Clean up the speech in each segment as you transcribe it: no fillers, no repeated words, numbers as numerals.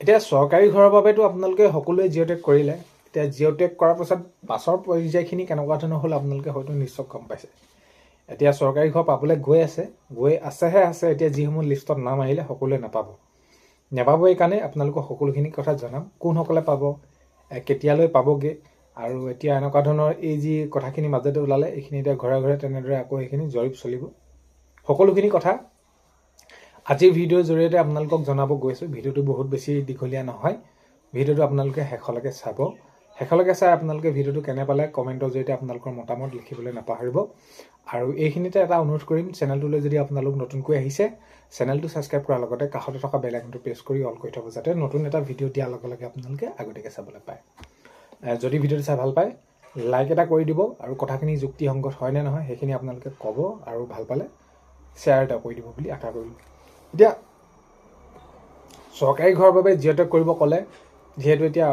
এতিয়া চৰকাৰী ঘৰৰ বাবেতো আপোনালোকে সকলোৱে জিঅ'টেক কৰিলে। এতিয়া জিঅ'টেক কৰাৰ পাছত পাছৰ পৰ্যায়খিনি কেনেকুৱা ধৰণৰ হ'ল আপোনালোকে হয়তো নিশ্চয় গম পাইছে। এতিয়া চৰকাৰী ঘৰ পাবলৈ গৈ আছেহে আছে। এতিয়া যিসমূহ লিষ্টত নাম আহিলে সকলোৱে নাপাব এইকাৰণে আপোনালোকক সকলোখিনি কথা জনাম, কোনসকলে পাব, কেতিয়ালৈ পাবগৈ, আৰু এতিয়া এনেকুৱা ধৰণৰ এই যি কথাখিনি মাজতে ওলালে এইখিনি এতিয়া ঘৰে ঘৰে তেনেদৰে আকৌ এইখিনি জৰীপ চলিব। সকলোখিনি কথা আজিৰ ভিডিঅ'ৰ জৰিয়তে আপোনালোকক জনাব গৈছোঁ। ভিডিঅ'টো বহুত বেছি দীঘলীয়া নহয়। ভিডিঅ'টো আপোনালোকে শেষলৈকে চাব। শেষলৈকে চাই আপোনালোকে ভিডিঅ'টো কেনে পালে কমেণ্টৰ জৰিয়তে আপোনালোকৰ মতামত লিখিবলৈ নাপাহৰিব। আৰু এইখিনিতে এটা অনুৰোধ কৰিম, চেনেলটোলৈ যদি আপোনালোক নতুনকৈ আহিছে চেনেলটো ছাবস্ক্ৰাইব কৰাৰ লগতে কাষতে থকা বেল আইকনটো প্ৰেছ কৰি অল কৰি থ'ব, যাতে নতুন এটা ভিডিঅ' দিয়াৰ লগে লগে আপোনালোকে আগতীয়াকৈ চাবলৈ পায়। যদি ভিডিঅ'টো চাই ভাল পায় লাইক এটা কৰি দিব, আৰু কথাখিনি যুক্তিসংগত হয় নে নহয় সেইখিনি আপোনালোকে ক'ব, আৰু ভাল পালে শ্বেয়াৰ এটা কৰি দিব বুলি আশা কৰিলোঁ। এতিয়া চৰকাৰী ঘৰৰ বাবে জিঅ'টেক কৰিব ক'লে, যিহেতু এতিয়া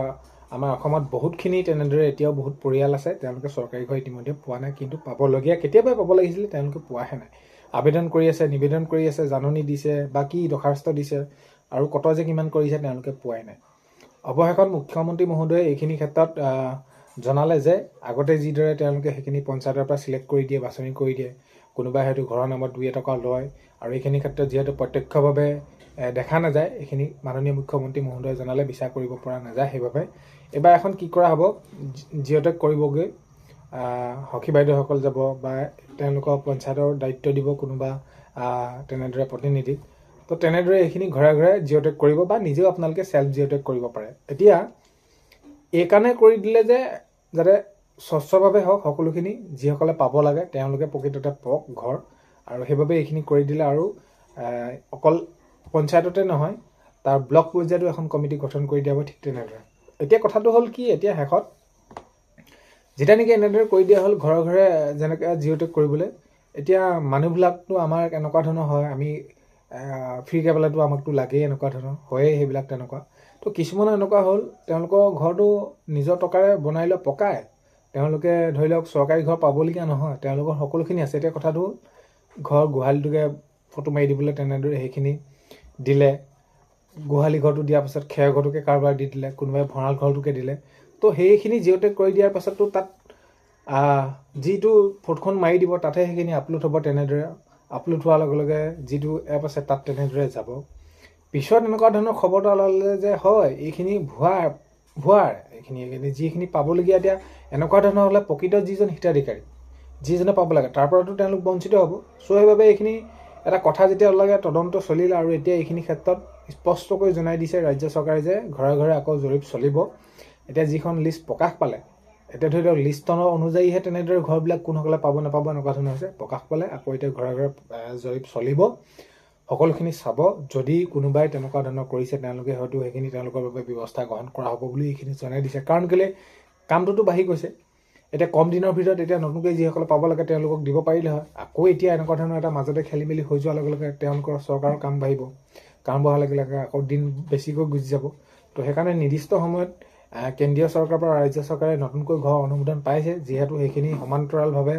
আমাৰ অসমত বহুতখিনি তেনেদৰে এতিয়াও বহুত পৰিয়াল আছে তেওঁলোকে চৰকাৰী ঘৰ ইতিমধ্যে পোৱা নাই, কিন্তু পাবলগীয়া কেতিয়াবাই পাব লাগিছিলে, তেওঁলোকে পোৱাহে নাই। আবেদন কৰি আছে, নিবেদন কৰি আছে, জাননী দিছে বা কি দৰখাস্ত দিছে, আৰু কত যে কিমান কৰিছে তেওঁলোকে পোৱাই নাই। অৱশেষত মুখ্যমন্ত্ৰী মহোদয়ে এইখিনি ক্ষেত্ৰত জনালে যে আগতে যিদৰে তেওঁলোকে সেইখিনি পঞ্চায়তৰ পৰা চিলেক্ট কৰি দিয়ে, বাছনি কৰি দিয়ে, কোনোবাই হয়তো ঘৰৰ নামত 2 টকা লয়, আৰু এইখিনি ক্ষেত্ৰত যিহেতু প্ৰত্যক্ষভাৱে দেখা নাযায়, এইখিনি মাননীয় মুখ্যমন্ত্ৰী মহোদয়ে জনালে বিচাৰ কৰিব পৰা নাযায়। সেইবাবে এইবাৰ এখন কি কৰা হ'ব, জিঅ'টেক কৰিবগৈ সখী বাইদেউসকল যাব, বা তেওঁলোকক পঞ্চায়তৰ দায়িত্ব দিব কোনোবা তেনেদৰে প্ৰতিনিধিক। তো তেনেদৰে এইখিনি ঘৰে ঘৰে জিঅ'টেক কৰিব, বা নিজেও আপোনালোকে চেল্ফ জিঅ'টেক কৰিব পাৰে। এতিয়া এইকাৰণে কৰি দিলে যে যাতে স্বচ্ছভাৱে হওক সকলোখিনি, যিসকলে পাব লাগে তেওঁলোকে প্ৰকৃততে পাওক ঘৰ, আৰু সেইবাবে এইখিনি কৰি দিলে। আৰু অকল পঞ্চায়ততে নহয়, তাৰ ব্লক পৰ্যায়তো এখন কমিটি গঠন কৰি দিয়া হ'ব ঠিক তেনেদৰে। এতিয়া কথাটো হ'ল কি, এতিয়া শেষত যেতিয়া নেকি এনেদৰে কৰি দিয়া হ'ল ঘৰে ঘৰে যেনেকৈ জিঅ'টেক কৰিবলৈ, এতিয়া মানুহবিলাকতো আমাৰ এনেকুৱা ধৰণৰ হয়, আমি ফ্ৰীকৈ পালেতো আমাকতো লাগেই, এনেকুৱা ধৰণৰ হয়েই সেইবিলাক তেনেকুৱা। তো কিছুমানৰ এনেকুৱা হ'ল তেওঁলোকৰ ঘৰটো নিজৰ টকাৰে বনাই লৈ পকাই, তেওঁলোকে ধৰি লওক চৰকাৰী ঘৰ পাবলগীয়া নহয়, তেওঁলোকৰ সকলোখিনি আছে। এতিয়া কথাটো ঘৰ গোহালিটোকে ফটো মাৰি দিবলৈ তেনেদৰে সেইখিনি দিলে, গোহালি ঘৰটো দিয়াৰ পাছত খেৰ ঘৰটোকে কাৰোবাৰ দি দিলে, কোনোবাই ভঁৰাল ঘৰটোকে দিলে। তো সেইখিনি জিঅ'টেক কৰি দিয়াৰ পাছততো তাত যিটো ফটোখন মাৰি দিব তাতহে সেইখিনি আপলোড হ'ব। তেনেদৰে আপলোড হোৱাৰ লগে লগে যিটো এপ আছে তাত তেনেদৰে যাব। পিছত এনেকুৱা ধৰণৰ খবৰ এটা ওলালে যে হয় এইখিনি ভুৱা এইখিনি যিখিনি পাবলগীয়া। এতিয়া এনেকুৱা ধৰণৰ হ'লে প্ৰকৃত যিজন হিতাধিকাৰী, যিজনে পাব লাগে, তাৰ পৰাতো তেওঁলোক বঞ্চিত হ'ব। চ' সেইবাবে এইখিনি এটা কথা যেতিয়া ওলালে তদন্ত চলিল, আৰু এতিয়া এইখিনি ক্ষেত্ৰত স্পষ্টকৈ জনাই দিছে ৰাজ্য চৰকাৰে যে ঘৰে ঘৰে আকৌ জৰীপ চলিব। এতিয়া যিখন লিষ্ট প্ৰকাশ পালে, এতিয়া ধৰি লওক লিষ্টৰ অনুযায়ীহে তেনেদৰে ঘৰবিলাক কোনসকলে পাব নাপাব এনেকুৱা ধৰণৰ হৈছে। প্ৰকাশ পালে আকৌ এতিয়া ঘৰে ঘৰে জৰীপ চলিব, সকলোখিনি চাব। যদি কোনোবাই তেনেকুৱা ধৰণৰ কৰিছে তেওঁলোকে হয়তো সেইখিনি তেওঁলোকৰ বাবে ব্যৱস্থা গ্ৰহণ কৰা হ'ব বুলি এইখিনি জনাই দিছে। কাৰণ কেলৈ কামটোতো বাঢ়ি গৈছে, এতিয়া কম দিনৰ ভিতৰত এতিয়া নতুনকৈ যিসকলে পাব লাগে তেওঁলোকক দিব পাৰিলে হয়। আকৌ এতিয়া এনেকুৱা ধৰণৰ এটা মাজতে খেলি মেলি হৈ যোৱাৰ লগে লগে তেওঁলোকৰ চৰকাৰৰ কাম বাঢ়িব, কাম বঢ়াৰ লগে লগে আকৌ দিন বেছিকৈ গুচি যাব। তো সেইকাৰণে নিৰ্দিষ্ট সময়ত কেন্দ্ৰীয় চৰকাৰৰ পৰা ৰাজ্য চৰকাৰে নতুনকৈ ঘৰ অনুমোদন পাইছে, যিহেতু সেইখিনি সমান্তৰালভাৱে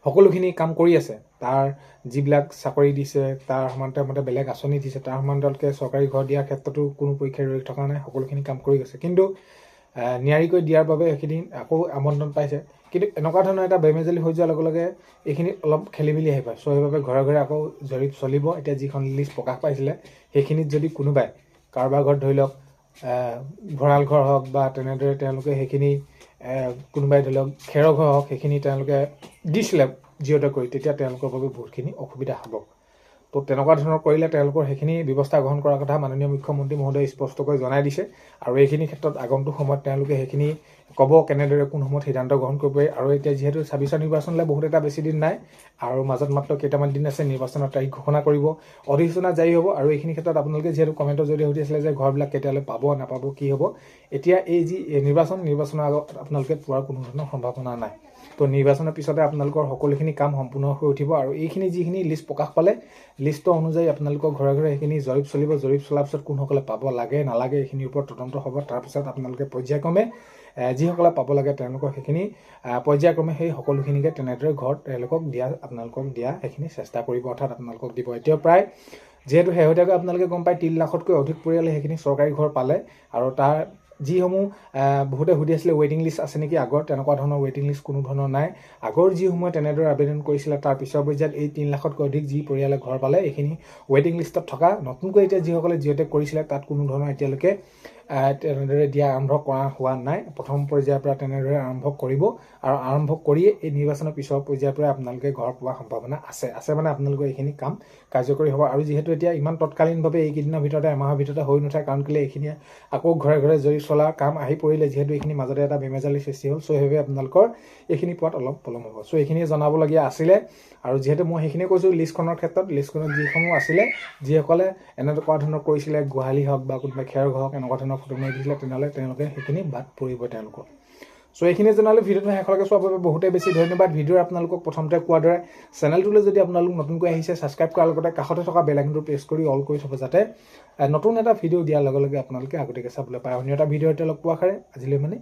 সকলোখিনি কাম কৰি আছে। তাৰ যিবিলাক চাকৰি দিছে, তাৰ সমান্তৰালভাৱে বেলেগ আঁচনি দিছে, তাৰ সমান্তৰালকৈ চৰকাৰী ঘৰ দিয়াৰ ক্ষেত্ৰতো কোনো পৰীক্ষা ৰৈ থকা নাই, সকলোখিনি কাম কৰি গৈছে। কিন্তু নিয়াৰিকৈ দিয়াৰ বাবে সেইখিনি আকৌ আমন্ত্ৰণ পাইছে। কিন্তু এনেকুৱা ধৰণৰ এটা বেমেজালি হৈ যোৱাৰ লগে লগে এইখিনি অলপ খেলি মেলি আহি পায়। চ' সেইবাবে ঘৰে ঘৰে আকৌ জৰীপ চলিব। এতিয়া যিখন লিষ্ট প্ৰকাশ পাইছিলে সেইখিনিত যদি কোনোবাই কাৰোবাৰ ঘৰত ধৰি লওক ভঁৰাল ঘৰ হওক বা তেনেদৰে তেওঁলোকে সেইখিনি কোনোবাই ধৰি লওক খেৰৰ ঘৰ হওক সেইখিনি তেওঁলোকে দিছিলে জিঅ'টেক কৰি, তেতিয়া তেওঁলোকৰ বাবে বহুতখিনি অসুবিধা হ'ব। তো তেনেকুৱা ধৰণৰ কৰিলে তেওঁলোকৰ সেইখিনি ব্যৱস্থা গ্ৰহণ কৰাৰ কথা মাননীয় মুখ্যমন্ত্ৰী মহোদয়ে স্পষ্টকৈ জনাই দিছে। আৰু এইখিনি ক্ষেত্ৰত আগন্তুক সময়ত তেওঁলোকে সেইখিনি ক'ব কেনেদৰে কোন সময়ত সিদ্ধান্ত গ্ৰহণ কৰিব পাৰি। আৰু এতিয়া যিহেতু 26 নিৰ্বাচনলৈ বহুত এটা বেছি দিন নাই, আৰু মাজত মাত্ৰ কেইটামান দিন আছে, নিৰ্বাচনৰ তাৰিখ ঘোষণা কৰিব, অধিসূচনা জাৰি হ'ব। আৰু এইখিনি ক্ষেত্ৰত আপোনালোকে যিহেতু কমেণ্টৰ জৰিয়তে সুধিছিলে যে ঘৰবিলাক কেতিয়ালৈ পাব নাপাব কি হ'ব, এতিয়া এই যি নিৰ্বাচনৰ আগত আপোনালোকে পোৱাৰ কোনো ধৰণৰ সম্ভাৱনা নাই। তো নিৰ্বাচনৰ পিছতে আপোনালোকৰ সকলোখিনি কাম সম্পূৰ্ণ হৈ উঠিব। আৰু এইখিনি যিখিনি লিষ্ট প্ৰকাশ পালে, লিষ্টৰ অনুযায়ী আপোনালোকৰ ঘৰে ঘৰে সেইখিনি জৰীপ চলিব। জৰীপ চলাৰ পিছত কোনসকলে পাব লাগে নালাগে এইখিনিৰ ওপৰত তদন্ত হ'ব। তাৰপিছত আপোনালোকে পৰ্যায়ক্ৰমে যিসকলে পাব লাগে তেওঁলোকক সেইখিনি পৰ্যায়ক্ৰমে সেই সকলোখিনিকে তেনেদৰে ঘৰত তেওঁলোকক আপোনালোকক দিয়া সেইখিনি চেষ্টা কৰিব, অৰ্থাৎ আপোনালোকক দিব। এতিয়া প্ৰায় যিহেতু শেহতীয়াকৈ আপোনালোকে গম পায় 3 লাখতকৈ অধিক পৰিয়ালে সেইখিনি চৰকাৰী ঘৰ পালে আৰু তাৰ যিসমূহ বহুতে সুধি আছিলে ৱেইটিং লিষ্ট আছে নেকি আগৰ, তেনেকুৱা ধৰণৰ ৱেইটিং লিষ্ট কোনো ধৰণৰ নাই। আগৰ যিসমূহে তেনেদৰে আবেদন কৰিছিলে তাৰ পিছৰ পৰ্যায়ত এই 3 লাখতকৈ অধিক যি পৰিয়ালে ঘৰ পালে এইখিনি ৱেইটিং লিষ্টত থকা, নতুনকৈ এতিয়া যিসকলে জিঅ'টেক কৰিছিলে তাত কোনো ধৰণৰ এতিয়ালৈকে তেনেদৰে দিয়া আৰম্ভ কৰা হোৱা নাই। প্ৰথম পৰ্যায়ৰ পৰা তেনেদৰে আৰম্ভ কৰিব আৰু আৰম্ভ কৰিয়ে এই নিৰ্বাচনৰ পিছৰ পৰ্যায়ৰ পৰা আপোনালোকে ঘৰ পোৱাৰ সম্ভাৱনা আছে মানে আপোনালোকৰ এইখিনি কাম কাৰ্যকৰী হ'ব। আৰু যিহেতু এতিয়া ইমান তৎকালীনভাৱে এইকেইদিনৰ ভিতৰতে এমাহৰ ভিতৰতে হৈ নুঠে, কাৰণ কেলৈ এইখিনি আকৌ ঘৰে ঘৰে জৰি চলা কাম আহি পৰিলে, যিহেতু এইখিনি মাজতে এটা বেমেজালিৰ সৃষ্টি হ'ল। চ' সেইবাবে আপোনালোকৰ এইখিনি পোৱাত অলপ পলম হ'ব। চ' এইখিনিয়ে জনাবলগীয়া আছিলে। আৰু যিহেতু মই সেইখিনিয়ে কৈছোঁ লিষ্টখনৰ ক্ষেত্ৰত, লিষ্টখনত যিসমূহ আছিলে যিসকলে এনেকুৱা ধৰণৰ কৰিছিলে, গোহালি হওক বা কোনোবা খেৰ হওক এনেকুৱা ধৰণৰ ফটো মাৰি দিছিলে, তেনেহ'লে তেওঁলোকে সেইখিনি বাদ পৰিব তেওঁলোকৰ। চ' এইখিনি জনালে ভিডিঅ'টো শেষলৈকে চোৱাৰ বাবে বহুতেই বেছি ধন্যবাদ। ভিডিঅ'ৰ আপোনালোকক প্ৰথমতে কোৱাৰ দৰে চেনেলটোলৈ যদি আপোনালোক নতুনকৈ আহিছে ছাবস্ক্ৰাইব কৰাৰ লগতে কাষতে থকা বেল আইকনটো প্ৰেছ কৰি অল কৰি থ'ব, যাতে নতুন এটা ভিডিঅ' দিয়াৰ লগে লগে আপোনালোকে আগতীয়াকৈ চাবলৈ পায়। অন্য এটা ভিডিঅ' এতিয়া লগ পোৱা খাৰে আজিলৈ মানে